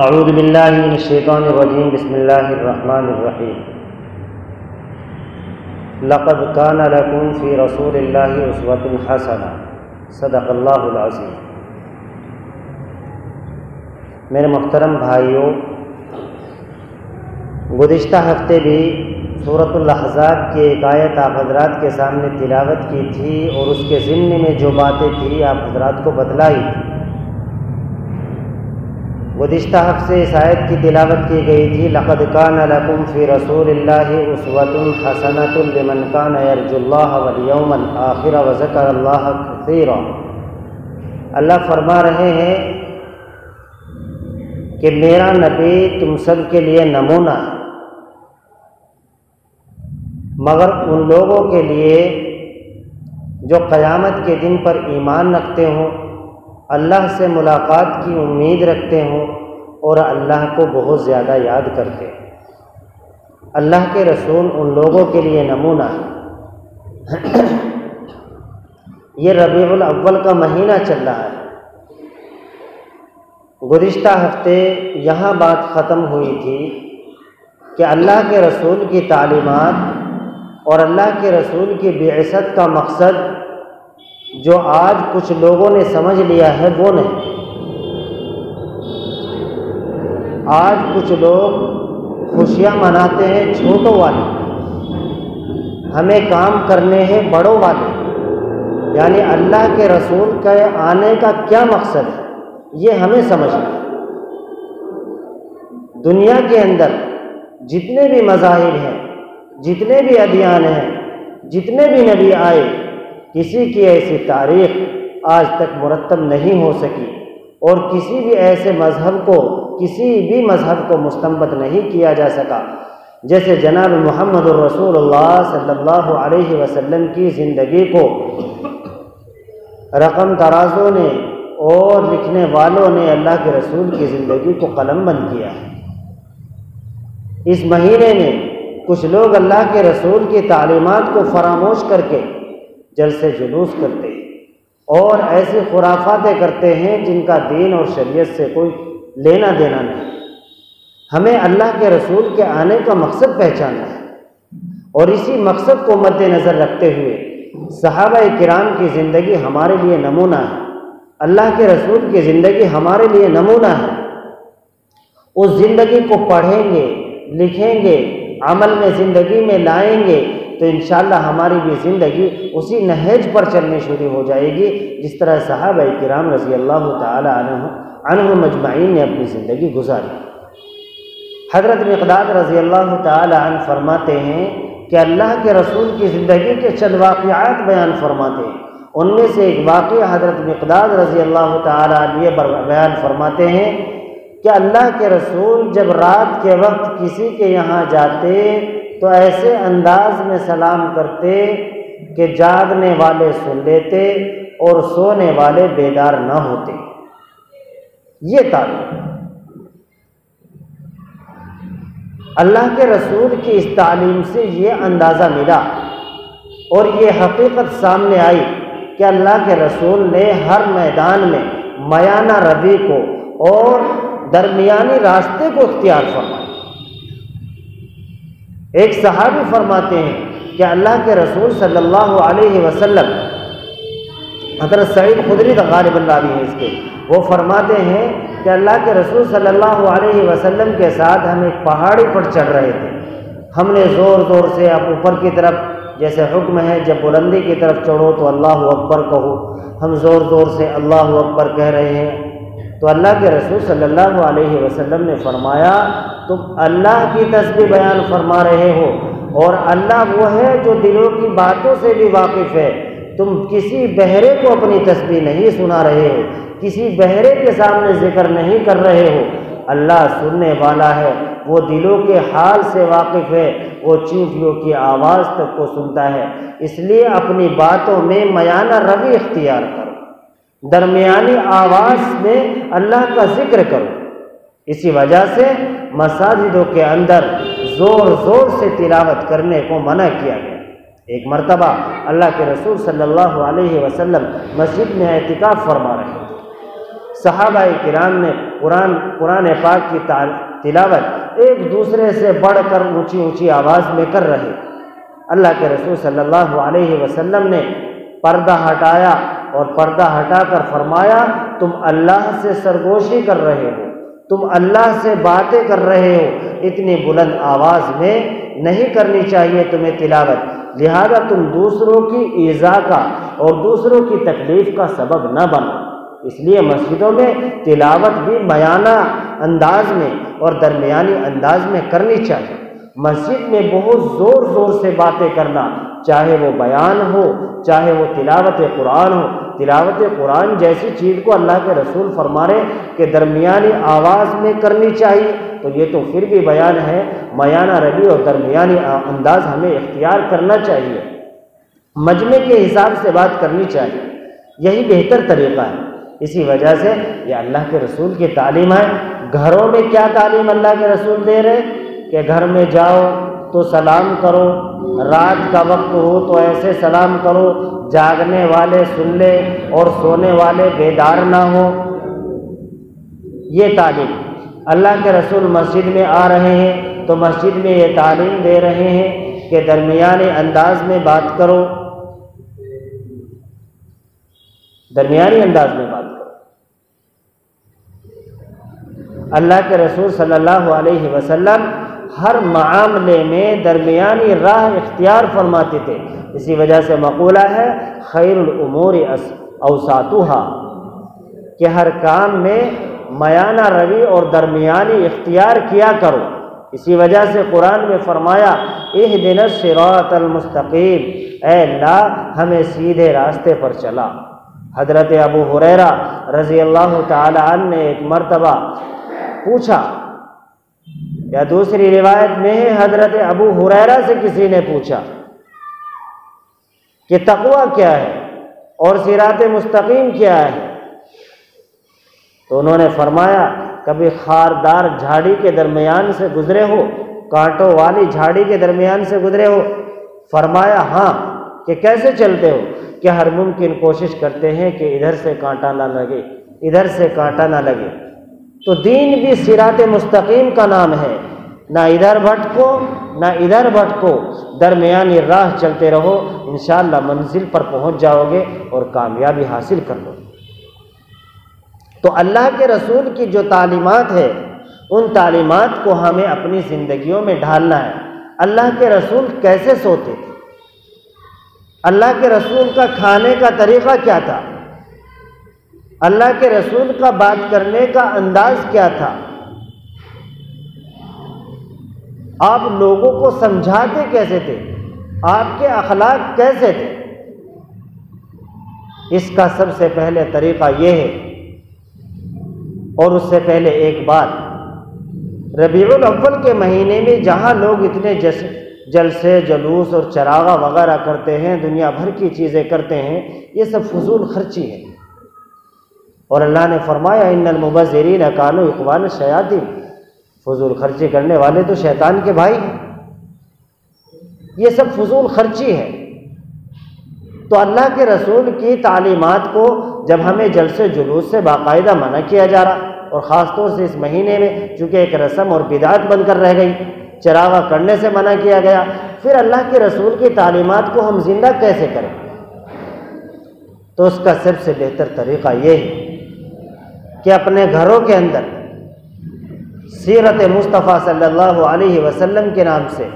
اعوذ باللہ من الشیطان الرجیم بسم اللہ الرحمن الرحیم لقد کان لکم فی رسول اللہ اسوۃ حسنہ صدق اللہ العظیم۔ میرے محترم بھائیوں، گزشتہ ہفتے بھی سورۃ الاحزاب کی ایک آیت آپ حضرات کے سامنے تلاوت کی تھی اور اس کے ضمن میں جو باتیں تھی آپ حضرات کو بتلائی۔ گزشتہ ہفتے اس آیت کی تلاوت کی گئی تھی، لقد کان لکم فی رسول اللہ اسوۃ حسنۃ لمن کان یرجو اللہ والیوم الآخر وذکر اللہ کثیرا۔ اللہ فرما رہے ہیں کہ میرا نبی تم سب کے لیے نمونہ ہے، مگر ان لوگوں کے لیے جو قیامت کے دن پر ایمان رکھتے ہوں، اللہ سے ملاقات کی امید رکھتے ہوں اور اللہ کو بہت زیادہ یاد کرتے ہیں۔ اللہ کے رسول ان لوگوں کے لیے نمونہ ہے۔ یہ ربیع الاول کا مہینہ چل رہا ہے۔ گزشتہ ہفتے یہاں بات ختم ہوئی تھی کہ اللہ کے رسول کی تعلیمات اور اللہ کے رسول کی بعثت کا مقصد جو آج کچھ لوگوں نے سمجھ لیا ہے وہ نہیں۔ آج کچھ لوگ خوشیاں مناتے ہیں چھوٹوں والے، ہمیں کام کرنے ہیں بڑوں والے، یعنی اللہ کے رسول کے آنے کا کیا مقصد ہے یہ ہمیں سمجھنا ہے۔ دنیا کے اندر جتنے بھی مذاہب ہیں، جتنے بھی ادیان ہیں، جتنے بھی نبی آئے، کسی کی ایسی تاریخ آج تک مرتب نہیں ہو سکی اور کسی بھی ایسے مذہب کو، کسی بھی مذہب کو مستنبط نہیں کیا جا سکا جیسے جناب محمد الرسول اللہ صلی اللہ علیہ وسلم کی زندگی کو رقم ترازوں نے اور لکھنے والوں نے اللہ کے رسول کی زندگی کو قلم بند کیا ہے۔ اس مہینے میں کچھ لوگ اللہ کے رسول کی تعلیمات کو فراموش کر کے جلسے جلوس کرتے ہیں اور ایسی خرافاتیں کرتے ہیں جن کا دین اور شریعت سے کوئی لینا دینا نہیں۔ ہمیں اللہ کے رسول کے آنے کا مقصد پہچاننا ہے اور اسی مقصد کو مد نظر رکھتے ہوئے صحابہ کرام کی زندگی ہمارے لیے نمونہ ہے، اللہ کے رسول کی زندگی ہمارے لیے نمونہ ہے۔ اس زندگی کو پڑھیں گے، لکھیں گے، عمل میں زندگی میں لائیں گے تو انشاءاللہ ہماری بھی زندگی اسی نہج پر چلنی شروع ہو جائے گی جس طرح صحابہ کرام رضی اللہ تعالی عنہم اجمعین نے اپنی زندگی گزاری۔ حضرت مقداد رضی اللہ تعالی عنہ فرماتے ہیں کہ اللہ کے رسول کی زندگی کے چند واقعات بیان فرماتے ہیں۔ ان میں سے ایک واقعہ حضرت مقداد رضی اللہ تعالی عنہ بیان فرماتے ہیں کہ اللہ کے رسول جب رات کے وقت کسی کے یہاں جاتے تو ایسے انداز میں سلام کرتے کہ جاگنے والے سن لیتے اور سونے والے بیدار نہ ہوتے۔ یہ تعلیم اللہ کے رسول کی اس تعلیم سے یہ اندازہ ملا اور یہ حقیقت سامنے آئی کہ اللہ کے رسول نے ہر میدان میں میانہ روی کو اور درمیانی راستے کو اختیار فرمایا۔ ایک صحابی فرماتے ہیں کہ اللہ کے رسول صلی اللہ علیہ وسلم، حضرت سعید خدری غالب اللہ بھی ہیں اس کے، وہ فرماتے ہیں کہ اللہ کے رسول صلی اللہ علیہ وسلم کے ساتھ ہم ایک پہاڑی پر چڑھ رہے تھے۔ ہم نے زور زور سے اب اوپر کی طرف، جیسے حکم ہے جب بلندی کی طرف چڑھو تو اللہ اکبر کہو، ہم زور زور سے اللہ اکبر کہہ رہے ہیں تو اللہ کے رسول صلی اللہ علیہ وسلم نے فرمایا تم اللہ کی تسبیح بیان فرما رہے ہو اور اللہ وہ ہے جو دلوں کی باتوں سے بھی واقف ہے۔ تم کسی بہرے کو اپنی تسبیح نہیں سنا رہے ہو، کسی بہرے کے سامنے ذکر نہیں کر رہے ہو، اللہ سننے والا ہے، وہ دلوں کے حال سے واقف ہے، وہ چیونٹیوں کی آواز تک کو سنتا ہے۔ اس لیے اپنی باتوں میں میانہ روی اختیار کرو، درمیانی آواز میں اللہ کا ذکر کرو۔ اسی وجہ سے مساجدوں کے اندر زور زور سے تلاوت کرنے کو منع کیا گیا۔ ایک مرتبہ اللہ کے رسول صلی اللہ علیہ وسلم مسجد میں اعتکاف فرما رہے تھے۔ صحابہ کرام نے قرآن پاک کی تلاوت ایک دوسرے سے بڑھ کر اونچی اونچی آواز میں کر رہے۔ اللہ کے رسول صلی اللہ علیہ وسلم نے پردہ ہٹایا اور پردہ ہٹا کر فرمایا تم اللہ سے سرگوشی کر رہے ہو، تم اللہ سے باتیں کر رہے ہو، اتنی بلند آواز میں نہیں کرنی چاہیے تمہیں تلاوت، لہذا تم دوسروں کی ایذا کا اور دوسروں کی تکلیف کا سبب نہ بنو۔ اس لیے مسجدوں میں تلاوت بھی بیانہ انداز میں اور درمیانی انداز میں کرنی چاہیے۔ مسجد میں بہت زور زور سے باتیں کرنا، چاہے وہ بیان ہو چاہے وہ تلاوت قرآن ہو، تلاوت قرآن جیسی چیز کو اللہ کے رسول فرما رہے کہ درمیانی آواز میں کرنی چاہیے، تو یہ تو پھر بھی بیان ہے، میانہ روی اور درمیانی انداز ہمیں اختیار کرنا چاہیے، مجمع کے حساب سے بات کرنی چاہیے، یہی بہتر طریقہ ہے۔ اسی وجہ سے یہ اللہ کے رسول کی تعلیم ہے۔ گھروں میں کیا تعلیم اللہ کے رسول دے رہے کہ گھر میں جاؤ تو سلام کرو، رات کا وقت ہو تو ایسے سلام کرو، جاگنے والے سن لے اور سونے والے بیدار نہ ہو۔ یہ تعلیم اللہ کے رسول مسجد میں آ رہے ہیں تو مسجد میں یہ تعلیم دے رہے ہیں کہ درمیانے انداز میں بات کرو، درمیانی انداز میں بات کرو۔ اللہ کے رسول صلی اللہ علیہ وسلم ہر معاملے میں درمیانی راہ اختیار فرماتے تھے، اسی وجہ سے مقولہ ہے خیر الامور اوساطها، کہ ہر کام میں میانہ روی اور درمیانی اختیار کیا کرو۔ اسی وجہ سے قرآن میں فرمایا اہدنا الصراط المستقیم، اے اللہ ہمیں سیدھے راستے پر چلا۔ حضرت ابو ہریرہ رضی اللہ تعالی عنہ نے ایک مرتبہ پوچھا، یا دوسری روایت میں ہے حضرت ابو ہریرہ سے کسی نے پوچھا کہ تقویٰ کیا ہے اور صراط مستقیم کیا ہے، تو انہوں نے فرمایا کبھی خاردار جھاڑی کے درمیان سے گزرے ہو، کانٹوں والی جھاڑی کے درمیان سے گزرے ہو؟ فرمایا ہاں۔ کہ کیسے چلتے ہو؟ کہ ہر ممکن کوشش کرتے ہیں کہ ادھر سے کانٹا نہ لگے، ادھر سے کانٹا نہ لگے۔ تو دین بھی صراط مستقیم کا نام ہے، نہ ادھر بھٹکو نہ ادھر بھٹکو، درمیانی راہ چلتے رہو، انشاءاللہ منزل پر پہنچ جاؤ گے اور کامیابی حاصل کر لو۔ تو اللہ کے رسول کی جو تعلیمات ہے ان تعلیمات کو ہمیں اپنی زندگیوں میں ڈھالنا ہے۔ اللہ کے رسول کیسے سوتے تھے؟ اللہ کے رسول کا کھانے کا طریقہ کیا تھا؟ اللہ کے رسول کا بات کرنے کا انداز کیا تھا؟ آپ لوگوں کو سمجھاتے کیسے تھے؟ آپ کے اخلاق کیسے تھے؟ اس کا سب سے پہلے طریقہ یہ ہے، اور اس سے پہلے ایک بات، ربیع الاول کے مہینے میں جہاں لوگ اتنے جلسے جلوس اور چراغا وغیرہ کرتے ہیں، دنیا بھر کی چیزیں کرتے ہیں، یہ سب فضول خرچی ہے۔ اور اللہ نے فرمایا ان المبذرین کانوا اخوان الشیاطین، فضول خرچی کرنے والے تو شیطان کے بھائی ہیں، یہ سب فضول خرچی ہے۔ تو اللہ کے رسول کی تعلیمات کو جب ہمیں جلسے جلوس سے باقاعدہ منع کیا جا رہا، اور خاص طور سے اس مہینے میں چونکہ ایک رسم اور بدعت بن کر رہ گئی، چراغا کرنے سے منع کیا گیا، پھر اللہ کے رسول کی تعلیمات کو ہم زندہ کیسے کریں؟ تو اس کا سب سے بہتر طریقہ یہ ہے کہ اپنے گھروں کے اندر سیرت مصطفیٰ صلی اللہ علیہ وسلم کے نام سے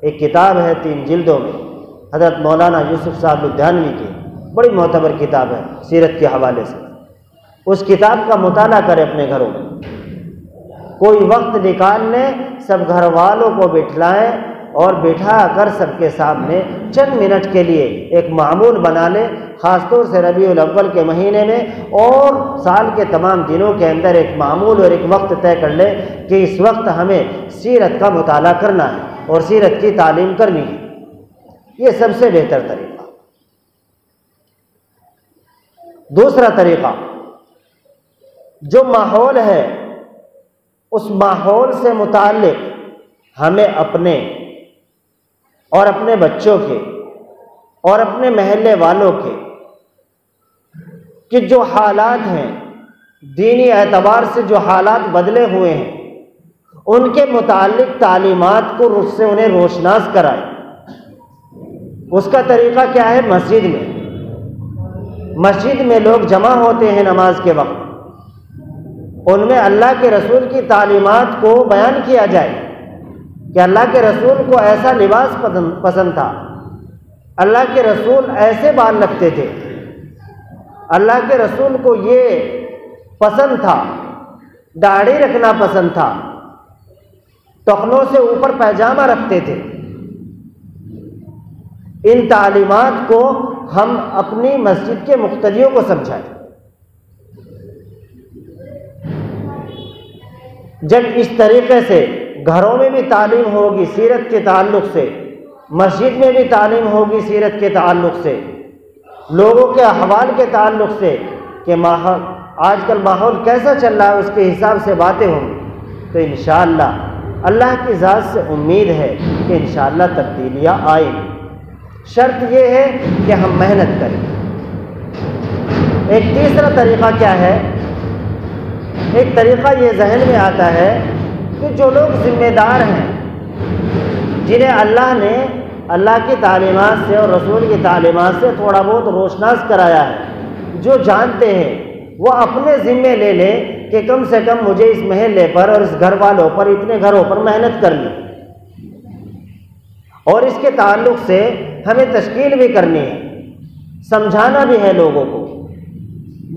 ایک کتاب ہے 3 جلدوں میں، حضرت مولانا یوسف صاحب لدھیانوی کی بڑی معتبر کتاب ہے سیرت کے حوالے سے، اس کتاب کا مطالعہ کریں اپنے گھروں میں، کوئی وقت نکال لیں، سب گھر والوں کو بٹھلائیں اور بٹھا کر سب کے سامنے چند منٹ کے لیے ایک معمول بنا لیں، خاص طور سے ربیع الاول کے مہینے میں اور سال کے تمام دنوں کے اندر ایک معمول اور ایک وقت طے کر لیں کہ اس وقت ہمیں سیرت کا مطالعہ کرنا ہے اور سیرت کی تعلیم کرنی ہے۔ یہ سب سے بہتر طریقہ۔ دوسرا طریقہ، جو ماحول ہے اس ماحول سے متعلق ہمیں اپنے اور اپنے بچوں کے اور اپنے محلے والوں کے کہ جو حالات ہیں دینی اعتبار سے جو حالات بدلے ہوئے ہیں ان کے متعلق تعلیمات کو سے انہیں روشناس کرائے۔ اس کا طریقہ کیا ہے؟ مسجد میں لوگ جمع ہوتے ہیں نماز کے وقت، ان میں اللہ کے رسول کی تعلیمات کو بیان کیا جائے کہ اللہ کے رسول کو ایسا لباس پسند تھا، اللہ کے رسول ایسے بال رکھتے تھے، اللہ کے رسول کو یہ پسند تھا، داڑھی رکھنا پسند تھا، ٹخنوں سے اوپر پیجامہ رکھتے تھے۔ ان تعلیمات کو ہم اپنی مسجد کے مقتدیوں کو سمجھائیں۔ جب اس طریقے سے گھروں میں بھی تعلیم ہوگی سیرت کے تعلق سے، مسجد میں بھی تعلیم ہوگی سیرت کے تعلق سے، لوگوں کے احوال کے تعلق سے کہ آج کل ماحول کیسا چل رہا ہے اس کے حساب سے باتیں ہوں گی، تو انشاءاللہ اللہ کی ذات سے امید ہے کہ انشاءاللہ تبدیلیاں آئیں گی۔ شرط یہ ہے کہ ہم محنت کریں۔ ایک تیسرا طریقہ کیا ہے؟ ایک طریقہ یہ ذہن میں آتا ہے کہ جو لوگ ذمہ دار ہیں، جنہیں اللہ نے اللہ کی تعلیمات سے اور رسول کی تعلیمات سے تھوڑا بہت روشناس کرایا ہے، جو جانتے ہیں وہ اپنے ذمے لے لیں کہ کم سے کم مجھے اس محلے پر اور اس گھر والوں پر، اتنے گھروں پر محنت کرنی، اور اس کے تعلق سے ہمیں تشکیل بھی کرنی ہے، سمجھانا بھی ہے لوگوں کو۔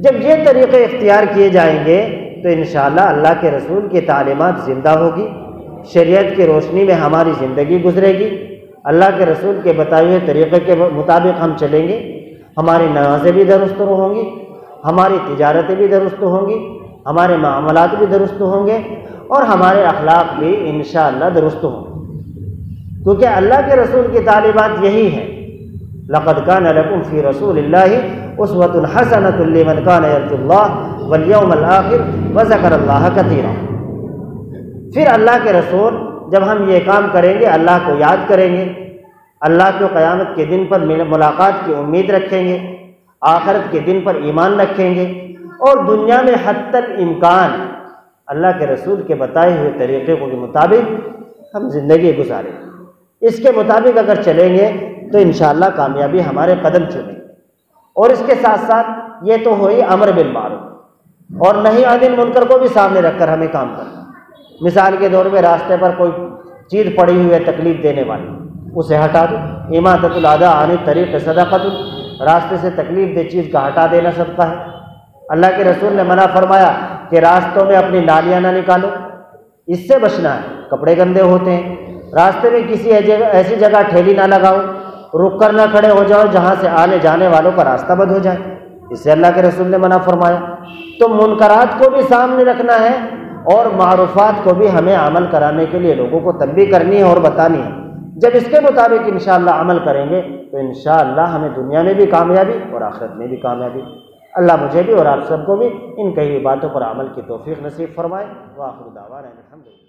جب یہ طریقے اختیار کیے جائیں گے تو انشاءاللہ اللہ کے رسول کی تعلیمات زندہ ہوگی، شریعت کی روشنی میں ہماری زندگی گزرے گی، اللہ کے رسول کے بتائے ہوئے طریقے کے مطابق ہم چلیں گے، ہماری نمازیں بھی درست ہوں گی، ہماری تجارتیں بھی درست ہوں گی، ہمارے معاملات بھی درست ہوں گے، اور ہمارے اخلاق بھی انشاءاللہ درست ہوں گے، کیونکہ اللہ کے رسول کی تعلیمات یہی ہیں۔ لقد كان لكم في رسول الله اسوة حسنة لمن كان يرجو الله واليوم الآخر وذكر الله كثيرا۔ پھر اللہ کے رسول جب ہم یہ کام کریں گے اللہ کو یاد کریں گے، اللہ کو قیامت کے دن پر ملاقات کی امید رکھیں گے، آخرت کے دن پر ایمان رکھیں گے، اور دنیا میں حتی الامکان اللہ کے رسول کے بتائے ہوئے طریقے کے مطابق ہم زندگی گزاریں۔ اس کے مطابق اگر چلیں گے تو انشاءاللہ کامیابی ہمارے قدم چومیں گے۔ اور اس کے ساتھ ساتھ یہ تو ہوئی امر بالمعروف، اور نہی عن المنکر کو بھی سامنے رکھ کر ہمیں کام کرنا۔ مثال کے طور پہ راستے پر کوئی چیز پڑی ہوئی ہے تکلیف دینے والی، اسے ہٹا دو۔ اماطۃ الاذی عن الطریق صدقۃ، راستے سے تکلیف دہ چیز کا ہٹا دینا صدقہ ہے۔ اللہ کے رسول نے منع فرمایا کہ راستوں میں اپنی نالیاں نہ نکالو، اس سے بچنا ہے، کپڑے گندے ہوتے ہیں۔ راستے میں کسی ایسی جگہ ٹھیلی نہ لگاؤ، رک کر نہ کھڑے ہو جاؤ جہاں سے آنے جانے والوں کا راستہ بند ہو جائے، اس سے اللہ کے رسول نے منع فرمایا۔ تو منکرات کو بھی سامنے رکھنا ہے اور معروفات کو بھی ہمیں عمل کرانے کے لیے لوگوں کو تنبیہ کرنی ہے اور بتانی ہے۔ جب اس کے مطابق انشاءاللہ عمل کریں گے تو انشاءاللہ ہمیں دنیا میں بھی کامیابی اور آخرت میں بھی کامیابی۔ اللہ مجھے بھی اور آپ سب کو بھی ان کہی ہوئی باتوں پر عمل کی توفیق نصیب فرمائے۔ وآخر دعوانا الحمدللہ۔